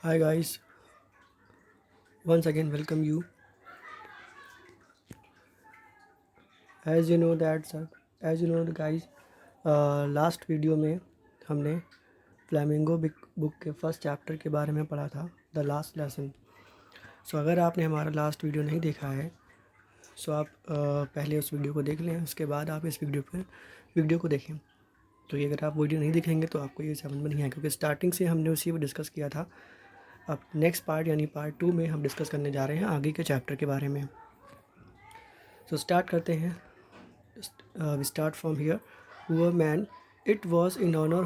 Hi guys, once again welcome you. As you know that sir, as you know guys, last video में हमने flamingo book के first chapter के बारे में पढ़ा था, द लास्ट लेसन। सो अगर आपने हमारा लास्ट वीडियो नहीं देखा है सो आप पहले उस वीडियो को देख लें, उसके बाद आप इस वीडियो को देखें। तो ये अगर आप वीडियो नहीं दिखेंगे तो आपको ये समझ में नहीं आएगा, क्योंकि स्टार्टिंग से हमने उसी को डिस्कस किया था। अब नेक्स्ट पार्ट यानी पार्ट 2 में हम डिस्कस करने जा रहे हैं आगे के चैप्टर के बारे में। सो स्टार्ट करते हैं। We start from here. Poor man, it was in honor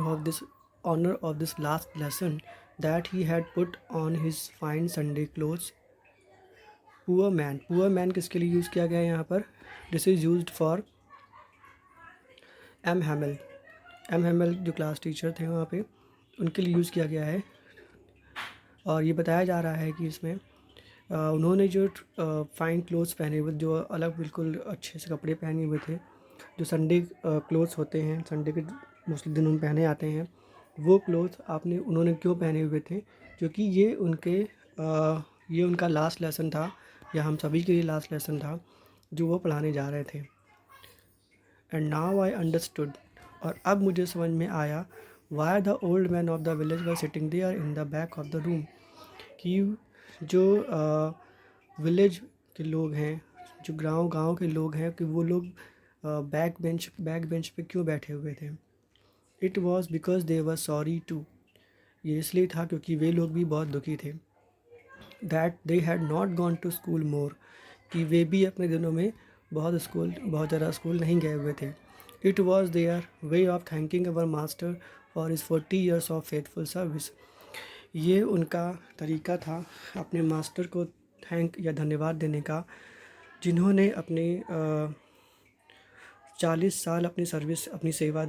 of this last lesson that he had put on his fine Sunday clothes. Poor man किसके लिए यूज़ किया गया है यहाँ पर? This is used for M Hamel. M Hamel जो class teacher थे वहाँ पे, उनके लिए यूज़ किया गया है। और ये बताया जा रहा है कि इसमें उन्होंने जो फाइन क्लोथ्स पहने हुए, जो अलग बिल्कुल अच्छे से कपड़े पहने हुए थे, जो संडे क्लोथ्स होते हैं, संडे के मुस्लिम दिनों में पहने आते हैं, वो क्लोथ उन्होंने क्यों पहने हुए थे? क्योंकि ये उनका लास्ट लेसन था, या हम सभी के लिए लास्ट लेसन था जो वो पढ़ाने जा रहे थे। एंड नाउ आई अंडरस्टूड, और अब मुझे समझ में आया, why the old man of the village were sitting there in the back of the room, कि जो विलेज के लोग हैं, जो गांव के लोग हैं, कि वो लोग बैक बेंच पे क्यों बैठे हुए थे? It was because they were sorry too, ये इसलिए था क्योंकि वे लोग भी बहुत दुखी थे। That they had not gone to school more, कि वे भी अपने दिनों में बहुत ज़्यादा स्कूल नहीं गए हुए थे। It was their way of thanking our master for his 40 years of faithful service, ये उनका तरीका था अपने मास्टर को थैंक या धन्यवाद देने का, जिन्होंने अपने 40 साल अपनी सेवा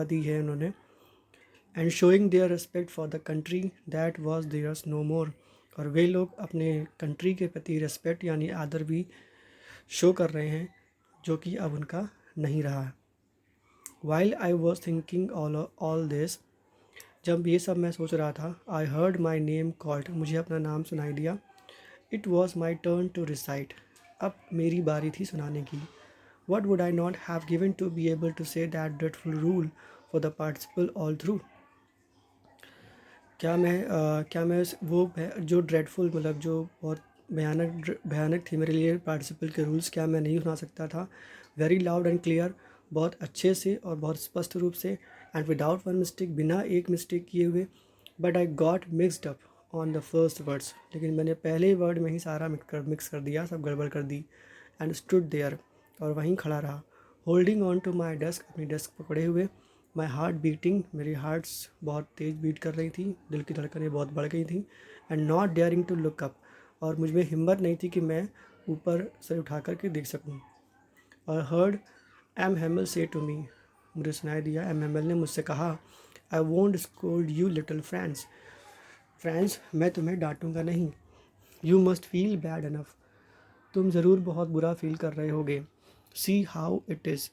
दी है उन्होंने। And showing their respect for the country that was theirs no more, और वे लोग अपने कंट्री के प्रति रिस्पेक्ट यानी आदर भी शो कर रहे हैं, जो कि अब उनका नहीं रहा। While I was thinking all this, जब ये सब मैं सोच रहा था, I heard my name called, मुझे अपना नाम सुनाई दिया। It was my turn to recite, अब मेरी बारी थी सुनाने की। What would I not have given to be able to say that dreadful rule for the participle all through, क्या मैं जो ड्रेडफुल मतलब जो बहुत भयानक थी मेरे लिए पार्टिसिपल के रूल्स, क्या मैं नहीं सुना सकता था? वेरी लाउड एंड क्लियर, बहुत अच्छे से और बहुत स्पष्ट रूप से, एंड विदाउट वन मिस्टेक, बिना एक मिस्टेक किए हुए। But I got mixed up on the first words, लेकिन मैंने पहले वर्ड में ही सारा मिक्स कर दिया, सब गड़बड़ कर दी। एंड स्टूड देयर, और वहीं खड़ा रहा। Holding on to my desk, अपनी डेस्क पकड़े हुए। माई हार्ट बीटिंग, मेरी हार्ट्स बहुत तेज़ बीट कर रही थी, दिल की धड़कनें बहुत बढ़ गई थी। And not daring to look up, और मुझ में हिम्मत नहीं थी कि मैं ऊपर सर उठा करके देख सकूं। और हर्ड एम हेमल से टू मी, मुझे सुनाई दिया, एम हेमल ने मुझसे कहा, I won't scold you little friends, मैं तुम्हें डांटूंगा नहीं। You must feel bad enough, तुम ज़रूर बहुत बुरा फील कर रहे होगे। सी हाउ इट इज़,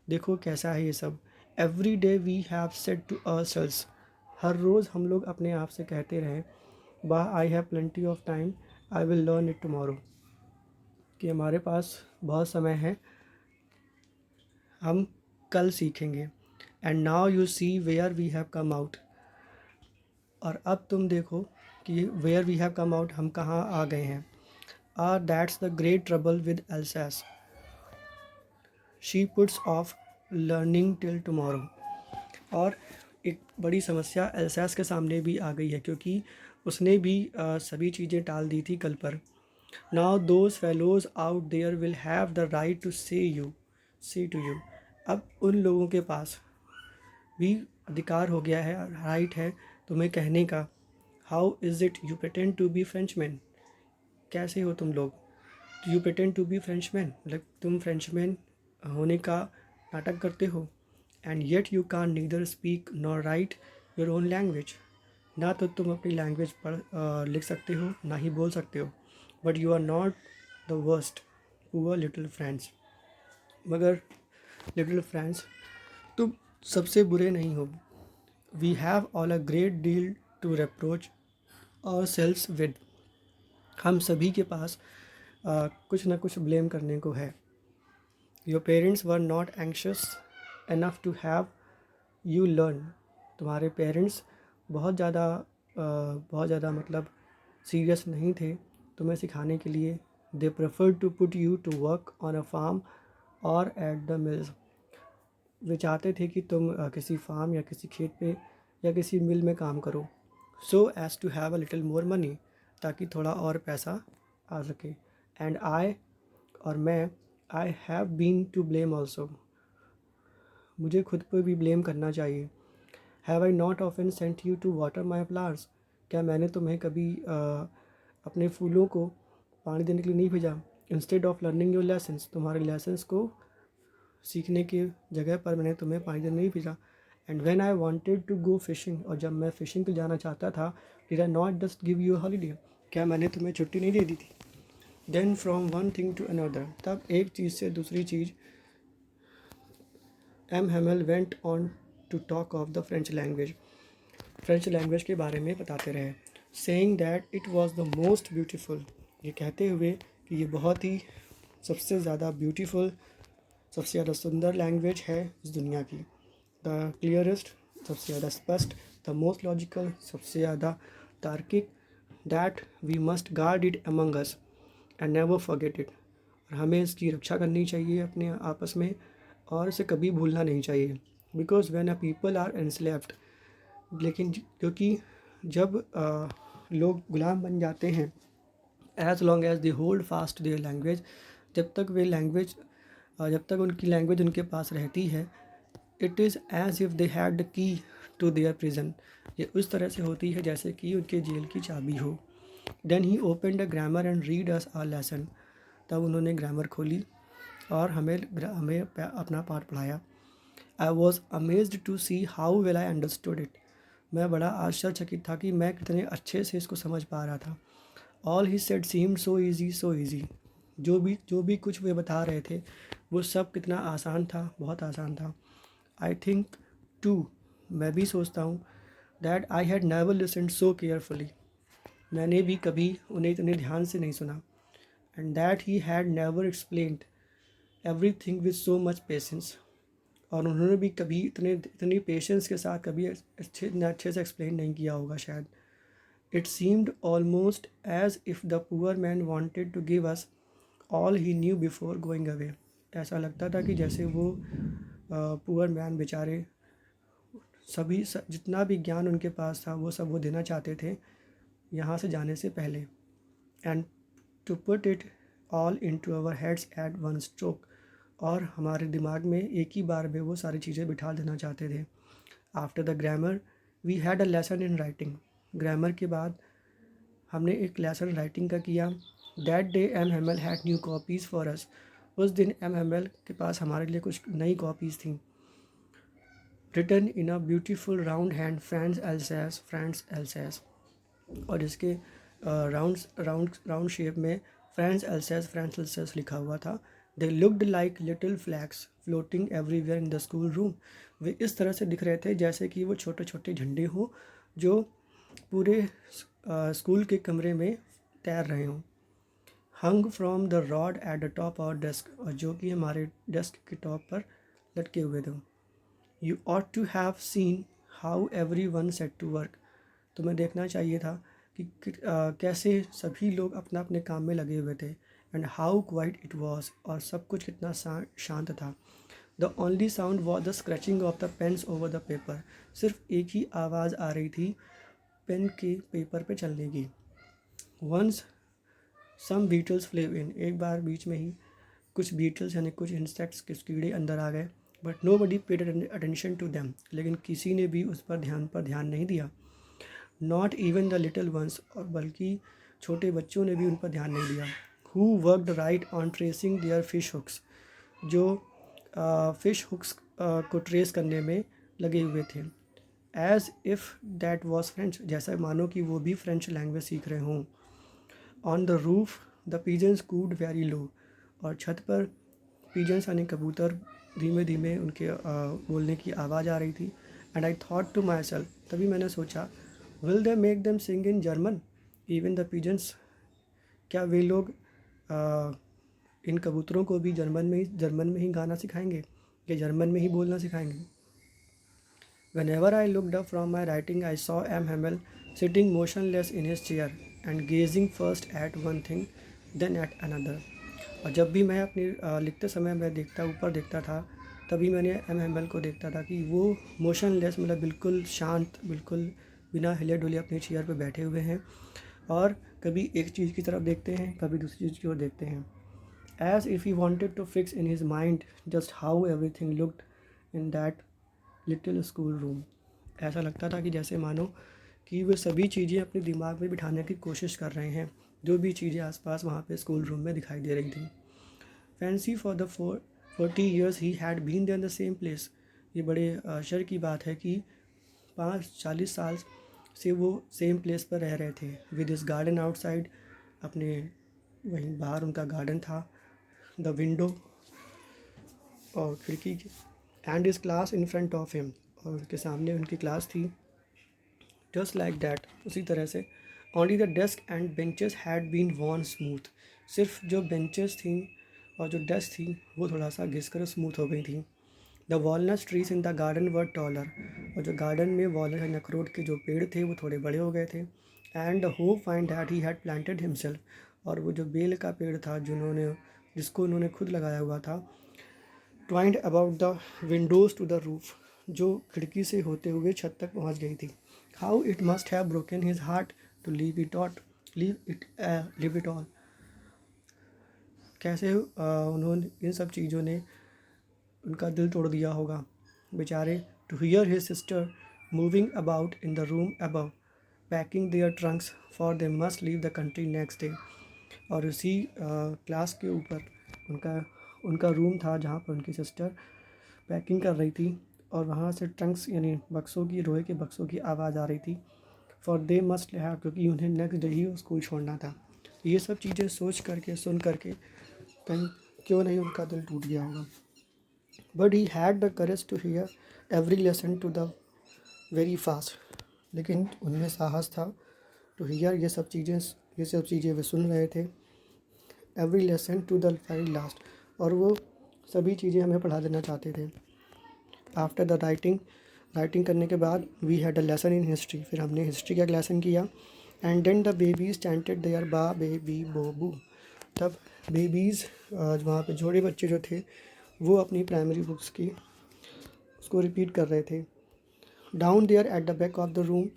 देखो कैसा है ये सब। Every day we have said to ourselves, हर रोज़ हम लोग अपने आप से कहते रहे, वाह I have plenty of time, I will learn it tomorrow, कि हमारे पास बहुत समय है, हम कल सीखेंगे। And now you see where we have come out, और अब तुम देखो कि where we have come out, हम कहाँ आ गए हैं। That's the great trouble with Alsace, she puts of learning till tomorrow, और एक बड़ी समस्या एल्सास के सामने भी आ गई है, क्योंकि उसने भी सभी चीज़ें टाल दी थी कल पर। Now those fellows out there will have the right to say to you, अब उन लोगों के पास भी अधिकार हो गया है, राइट है तुम्हें कहने का। How is it you pretend to be Frenchman, कैसे हो तुम लोग? You pretend to be Frenchman, मतलब तुम फ्रेंचमैन होने का नाटक करते हो। And yet you can neither speak nor write your own language, ना तो तुम अपनी लैंग्वेज लिख सकते हो, ना ही बोल सकते हो। But you are not the worst poor little friends, मगर लिटिल फ्रेंड्स तुम सबसे बुरे नहीं हो। We have all a great deal to reproach ourselves with. हम सभी के पास कुछ ना कुछ ब्लेम करने को है। Your parents were not anxious enough to have you learn. तुम्हारे पेरेंट्स बहुत ज़्यादा मतलब सीरियस नहीं थे तुम्हें सिखाने के लिए। They prefer to put you to work on a farm or at the mills. वे चाहते थे कि तुम किसी फार्म या किसी खेत पे या किसी मिल में काम करो, so as to have a little more money, ताकि थोड़ा और पैसा आ सके। एंड आई, और मैं, I have been to blame also. मुझे खुद पर भी ब्लेम करना चाहिए। Have I not often sent you to water my flowers. क्या मैंने तुम्हें कभी अपने फूलों को पानी देने के लिए नहीं भेजा। Instead of learning your lessons, तुम्हारे लेसन्स को सीखने की जगह पर मैंने तुम्हें पानी देने नहीं भेजा। And when I wanted to go fishing, और जब मैं फ़िशिंग पे जाना चाहता था, did I not just give you holiday, क्या मैंने तुम्हें छुट्टी नहीं दे दी थी। Then from one thing to another, तब एक चीज़ से दूसरी चीज़। M Hamel went on to talk of the French language. French language के बारे में बताते रहे। Saying that it was the most beautiful, ये कहते हुए कि ये बहुत ही सबसे ज़्यादा ब्यूटीफुल, सबसे ज़्यादा सुंदर लैंग्वेज है इस दुनिया की। द क्लियरेस्ट, सबसे ज़्यादा स्पष्ट। द मोस्ट लॉजिकल, सबसे ज़्यादा तार्किक। That we must guard it among us and never forget it, और हमें इसकी रक्षा करनी चाहिए अपने आपस में और इसे कभी भूलना नहीं चाहिए। Because when a people are enslaved, लेकिन क्योंकि जब लोग गुलाम बन जाते हैं, as long as they hold fast their language, जब तक वे लैंग्वेज जब तक उनकी लैंग्वेज उनके पास रहती है, it is as if they had the key to their prison, ये उस तरह से होती है जैसे कि उनके जेल की चाबी हो। Then he opened a grammar and read us a lesson, तब उन्होंने ग्रामर खोली और हमें अपना पाठ पढ़ाया। I was amazed to see how well I understood it, मैं बड़ा आश्चर्यचकित था कि मैं कितने अच्छे से इसको समझ पा रहा था। All he said seemed so easy so easy, जो भी कुछ वे बता रहे थे वो सब कितना आसान था, बहुत आसान था। आई थिंक टू, मैं भी सोचता हूँ, that I had never listened so carefully, मैंने भी कभी उन्हें इतने ध्यान से नहीं सुना। And that he had never explained every thing with so much patience, और उन्होंने भी कभी इतनी पेशेंस के साथ कभी इतने अच्छे से एक्सप्लेन नहीं किया होगा शायद। It seemed almost as if the poor man wanted to give us all he knew before going away, ऐसा लगता था कि जैसे वो पुअर मैन बेचारे जितना भी ज्ञान उनके पास था वो सब वो देना चाहते थे यहाँ से जाने से पहले। And to put it all into our heads at one stroke, और हमारे दिमाग में एक ही बार में वो सारी चीज़ें बिठा देना चाहते थे। After the grammar we had a lesson in writing, grammar के बाद हमने एक लेसन राइटिंग का किया। That day M Hamel had new copies for us, उस दिन एम हेमल के पास हमारे लिए कुछ नई कॉपीज़ थी। Written in a beautiful round hand France Alsace, France Alsace, और इसके राउंड शेप में फ्रांस एल्सेस, फ्रांस एल्सेस लिखा हुआ था। They looked like little flags floating everywhere in the school room, वे इस तरह से दिख रहे थे जैसे कि वो छोटे छोटे झंडे हों जो पूरे स्कूल के कमरे में तैर रहे हों। Hung from the rod at the top और डेस्क, और जो कि हमारे डेस्क के टॉप पर लटके हुए थे। You ought to have seen how every one set to work, तुम्हें देखना चाहिए था कि कैसे सभी लोग अपना अपने काम में लगे हुए थे। And how quiet it was, और सब कुछ कितना शांत था। The only sound was the scratching of the pens over the paper, सिर्फ एक ही आवाज़ आ रही थी पेन के पेपर पे चलने की। वंस सम बीटल्स फ्लेव इन, एक बार बीच में ही कुछ बीटल्स यानी कुछ इंसेक्ट्स के कीड़े अंदर आ गए। But nobody paid attention to them, लेकिन किसी ने भी उस पर ध्यान नहीं दिया। Not even the little ones, और बल्कि छोटे बच्चों ने भी उन पर ध्यान नहीं दिया। Who worked right on tracing their fish hooks, जो फिश हुक्स को ट्रेस करने में लगे हुए थे। As if that was French, जैसा मानो कि वो भी फ्रेंच लैंग्वेज सीख रहे हों। On the roof the pigeons cooed very low, और छत पर पिजन्स यानी कबूतर धीमे धीमे उनके बोलने की आवाज़ आ रही थी। And I thought to myself, तभी मैंने सोचा, will they make them sing in German, even the pigeons, क्या वे लोग इन कबूतरों को भी जर्मन में ही गाना सिखाएंगे या जर्मन में ही बोलना सिखाएंगे? Whenever I looked up from my writing, I saw M. Hamel sitting motionless in his chair and gazing first at one thing, then at another. और जब भी मैं अपनी लिखते समय मैं ऊपर देखता था, तभी मैंने एम हैमल को देखता था कि वो मोशनलेस, मतलब बिल्कुल शांत, बिल्कुल बिना हिले डुले अपनी चेयर पर बैठे हुए हैं और कभी एक चीज़ की तरफ देखते हैं, कभी दूसरी चीज़ की ओर देखते हैं, as if he wanted to fix in his mind just how everything looked in that little school room. ऐसा लगता था कि जैसे मानो कि वे सभी चीज़ें अपने दिमाग में बिठाने की कोशिश कर रहे हैं, जो भी चीज़ें आसपास वहाँ पे स्कूल रूम में दिखाई दे रही थी। Fancy for the 40 years he had been there in the same place. ये बड़े आश्चर्य की बात है कि 40 साल से वो सेम प्लेस पर रह रहे थे, विद इस गार्डन आउटसाइड, अपने वहीं बाहर उनका गार्डन था, द विंडो और खिड़की की, and is class in front of him, और उनके सामने उनकी क्लास थी। जस्ट लाइक दैट, उसी तरह से, only the desk and benches had been worn smooth. सिर्फ जो बेंचेस थी और जो डेस्क थी वो थोड़ा सा घिस कर स्मूथ हो गई थी। The walnut trees in the garden were taller, और जो गार्डन में वॉलनट अखरोट के जो पेड़ थे वो थोड़े बड़े हो गए थे। And the hope find that he had planted himself, और वो जो बेल का पेड़ था जिसको उन्होंने खुद लगाया हुआ था, twined about the Windows to the roof, जो खिड़की से होते हुए छत तक पहुंच गई थी। How it must have broken his heart to leave it all. कैसे उन्होंने इन सब चीज़ों ने उनका दिल तोड़ दिया होगा बेचारे। To hear his sister moving about in the room above packing their trunks for they must leave the country next day. और उसी क्लास के ऊपर उनका उनका रूम था जहाँ पर उनकी सिस्टर पैकिंग कर रही थी, और वहाँ से ट्रंक्स यानी बक्सों की, लोहे के बक्सों की आवाज़ आ रही थी। फॉर दे मस्ट हैव, क्योंकि उन्हें नेक्स्ट डे ही स्कूल छोड़ना था। ये सब चीज़ें सोच करके, सुन करके कहीं क्यों नहीं उनका दिल टूट गया होगा। But he had the courage to hear every lesson to the very fast, लेकिन उनमें साहस था टू हियर, ये सब चीज़ें वे सुन रहे थे, every lesson to the very last, और वो सभी चीज़ें हमें पढ़ा देना चाहते थे। आफ्टर द राइटिंग करने के बाद we had a lesson in history, फिर हमने हिस्ट्री का लेसन किया। And then the babies chanted their ba be bi bo bu, तब बेबीज़ वहाँ पे जोड़े बच्चे जो थे वो अपनी प्राइमरी बुक्स की उसको रिपीट कर रहे थे। Down there at the back of the room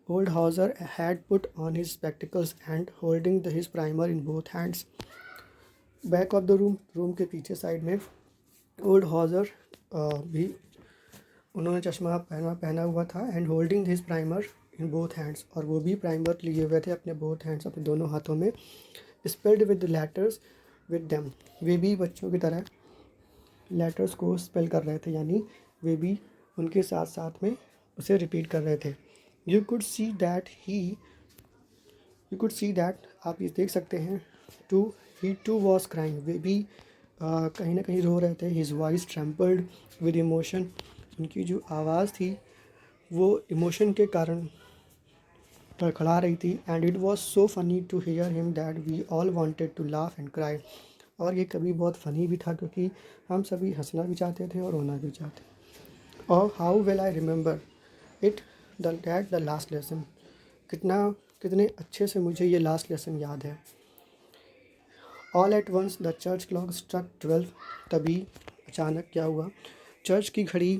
old Hauser had put on his spectacles and holding his primer in both hands. Back of the room के पीछे साइड में ओल्ड हाउजर भी उन्होंने चश्मा पहना हुआ था, and holding his primer in both hands, और वो भी प्राइमर लिए हुए थे अपने बोथ हैंड्स, अपने दोनों हाथों में। Spelled with letters with them, वे भी बच्चों की तरह लेटर्स को स्पेल कर रहे थे, यानी वे भी उनके साथ साथ में उसे रिपीट कर रहे थे। यू कुड सी दैट, आप ये देख सकते हैं, ही टू वॉज क्राइंग, वे भी कहीं ना कहीं रो रहे थे। His voice trampled with emotion, उनकी जो आवाज़ थी वो इमोशन के कारण तड़खड़ा रही थी। And it was so funny to hear him that we all wanted to laugh and cry, और ये कभी बहुत फ़नी भी था क्योंकि हम सभी हंसना भी चाहते थे और रोना भी चाहते। और how well I remember it that the last lesson, कितने अच्छे से मुझे ये लास्ट लेसन याद है। All at once the church clock struck 12, तभी अचानक क्या हुआ, चर्च की घड़ी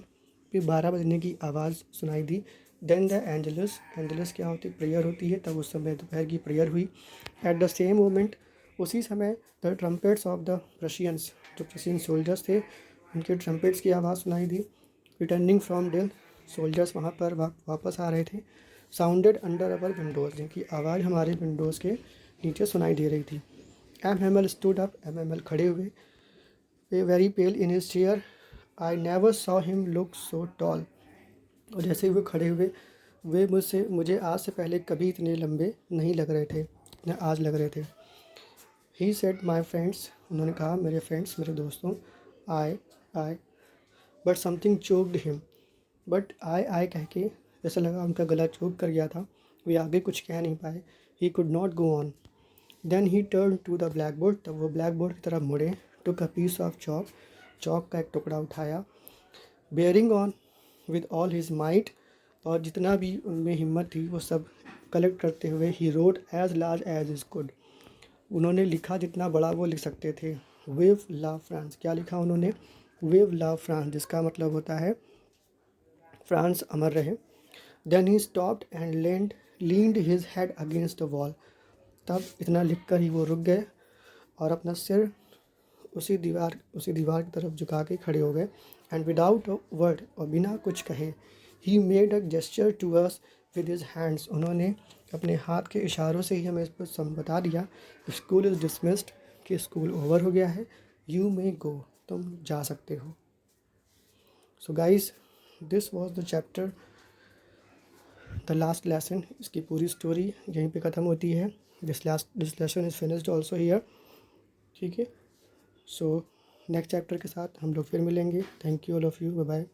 पे 12 बजने की आवाज़ सुनाई दी। देन द एंजलस क्या होती, प्रेयर होती है, तब उस समय दोपहर की प्रेयर हुई। एट द सेम मोमेंट, उसी समय, the trumpets of the Prussians, जो प्रशियन सोल्जर्स थे उनके ट्रम्पेट्स की आवाज़ सुनाई दी। रिटर्निंग फ्रॉम डेल, सोल्जर्स वहाँ पर वापस आ रहे थे। साउंडेड अंडर अवर विंडोज़, जिनकी आवाज़ हमारे विंडोज़ के नीचे सुनाई दे रही थी। M Hamel stood up, M Hamel खड़े हुए। Very pale in his chair, I never saw him look so tall, और जैसे वो खड़े हुए वे मुझे आज से पहले कभी इतने लंबे नहीं लग रहे थे, इतने आज लग रहे थे। ही सेड माई फ्रेंड्स, उन्होंने कहा मेरे फ्रेंड्स, मेरे दोस्तों। I but something choked him, but I कह के ऐसा लगा उनका गला चोक कर गया था, वे आगे कुछ कह नहीं पाए। He could not go on. Then he turn to the black board, तब वो ब्लैक बोर्ड की तरफ मुड़े। Took a piece of chalk, chalk का एक टुकड़ा उठाया। Bearing on with all his might, और जितना भी उनमें हिम्मत थी वो सब कलेक्ट करते हुए, he wrote as large as is could, उन्होंने लिखा जितना बड़ा वो लिख सकते थे। विव ला फ्रांस, क्या लिखा उन्होंने? विव ला फ्रांस, जिसका मतलब होता है फ्रांस अमर रहे। Then he stopped and leaned his head against the wall, तब इतना लिखकर ही वो रुक गए और अपना सिर उसी दीवार की तरफ झुका के खड़े हो गए। एंड विदाउट अ वर्ड, और बिना कुछ कहे, he made a gesture to us with his hands, उन्होंने अपने हाथ के इशारों से ही हमें इस पर बता दिया, स्कूल इज़ डिसमिस्ड, कि स्कूल ओवर हो गया है। यू मे गो, तुम जा सकते हो। So guys, this was the chapter, the last lesson. इसकी पूरी स्टोरी यहीं पे ख़त्म होती है। This lesson is finished also here. ठीक है, सो नेक्स्ट चैप्टर के साथ हम लोग फिर मिलेंगे। Thank you all of you, bye bye.